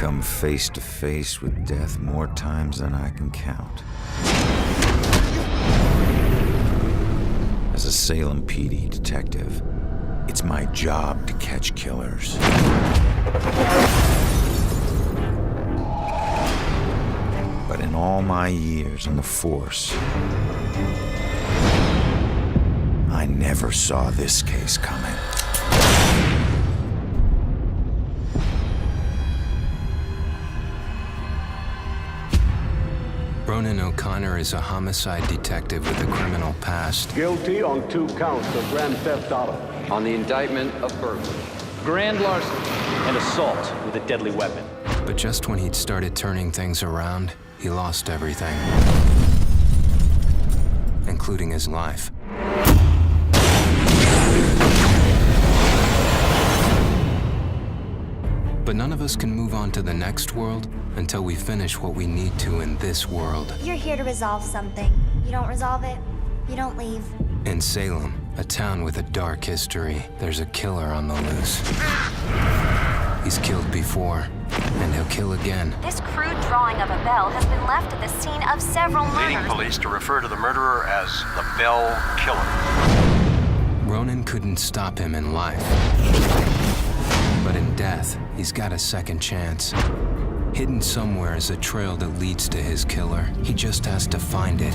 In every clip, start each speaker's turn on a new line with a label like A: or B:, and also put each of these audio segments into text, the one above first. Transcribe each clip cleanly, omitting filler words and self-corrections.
A: come face to face with death more times than I can count. As a Salem PD detective, it's my job to catch killers. But in all my years on the force, I never saw this case coming.
B: Ronan O'Connor is a homicide detective with a criminal past.
C: Guilty on 2 counts of grand theft auto.
D: On the indictment of burglary,
E: grand larceny, and assault with a deadly weapon.
B: But just when he'd started turning things around, he lost everything, including his life. But none of us can move on to the next world until we finish what we need to in this world.
F: You're here to resolve something. You don't resolve it, you don't leave.
B: In Salem, a town with a dark history, there's a killer on the loose. He's killed before, and he'll kill again.
G: This crude drawing of a bell has been left at the scene of several
H: Leading
G: murders.
H: police to refer to the murderer as the Bell Killer.
B: Ronan couldn't stop him in life. But in death, he's got a second chance. Hidden somewhere is a trail that leads to his killer. He just has to find it.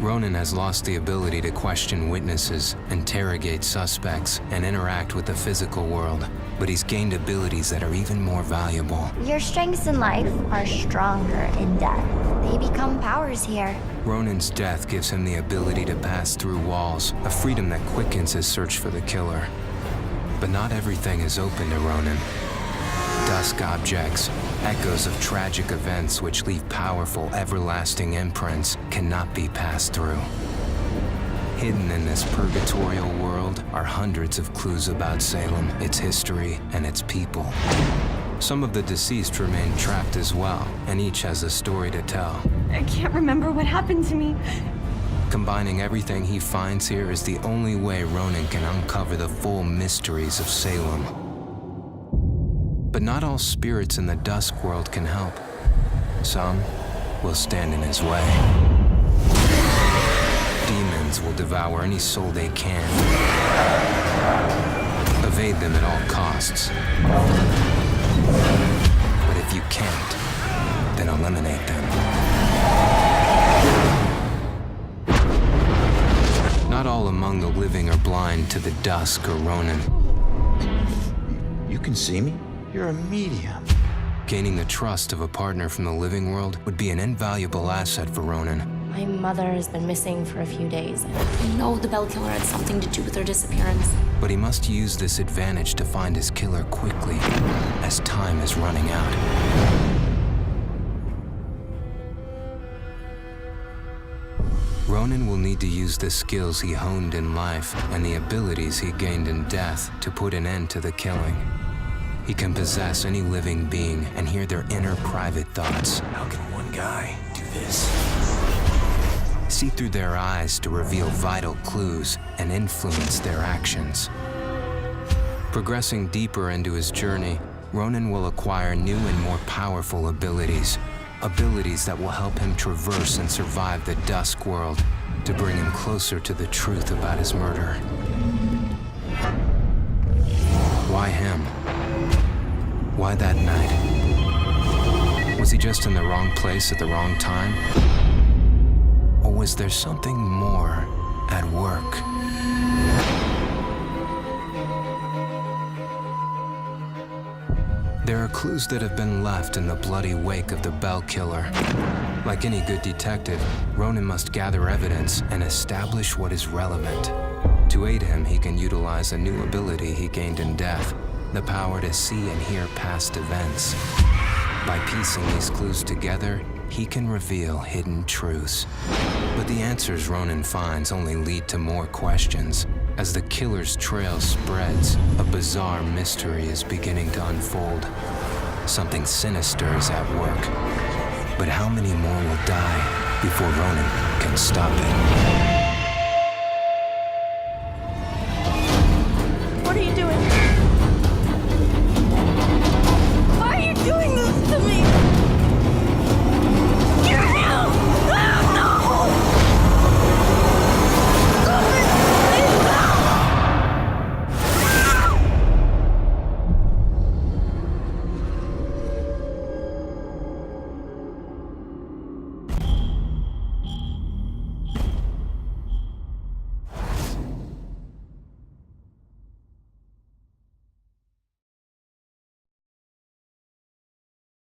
B: Ronan has lost the ability to question witnesses, interrogate suspects, and interact with the physical world. But he's gained abilities that are even more valuable.
F: Your strengths in life are stronger in death. They become powers here.
B: Ronan's death gives him the ability to pass through walls, a freedom that quickens his search for the killer. But not everything is open to Ronan. Dusk objects, echoes of tragic events which leave powerful, everlasting imprints, cannot be passed through. Hidden in this purgatorial world are hundreds of clues about Salem, its history, and its people. Some of the deceased remain trapped as well, and each has a story to tell.
I: I can't remember what happened to me.
B: Combining everything he finds here is the only way Ronan can uncover the full mysteries of Salem. But not all spirits in the dusk world can help. Some will stand in his way. Demons will devour any soul they can. Evade them at all costs. But if you can't, then eliminate them. Not all among the living are blind to the dusk or Ronan.
A: You can see me? You're a medium.
B: Gaining the trust of a partner from the living world would be an invaluable asset for Ronan.
I: My mother has been missing for a few days. I know the Bell Killer had something to do with her disappearance.
B: But he must use this advantage to find his killer quickly, as time is running out. Ronan will need to use the skills he honed in life and the abilities he gained in death to put an end to the killing. He can possess any living being and hear their inner private thoughts.
A: How can one guy do this?
B: See through their eyes to reveal vital clues and influence their actions. Progressing deeper into his journey, Ronan will acquire new and more powerful abilities. Abilities that will help him traverse and survive the dusk world to bring him closer to the truth about his murder. Why him? Why that night? Was he just in the wrong place at the wrong time? Or was there something more at work? There are clues that have been left in the bloody wake of the Bell Killer. Like any good detective, Ronan must gather evidence and establish what is relevant. To aid him, he can utilize a new ability he gained in death, the power to see and hear past events. By piecing these clues together, he can reveal hidden truths. But the answers Ronan finds only lead to more questions. As the killer's trail spreads, a bizarre mystery is beginning to unfold. Something sinister is at work. But how many more will die before Ronan can stop it?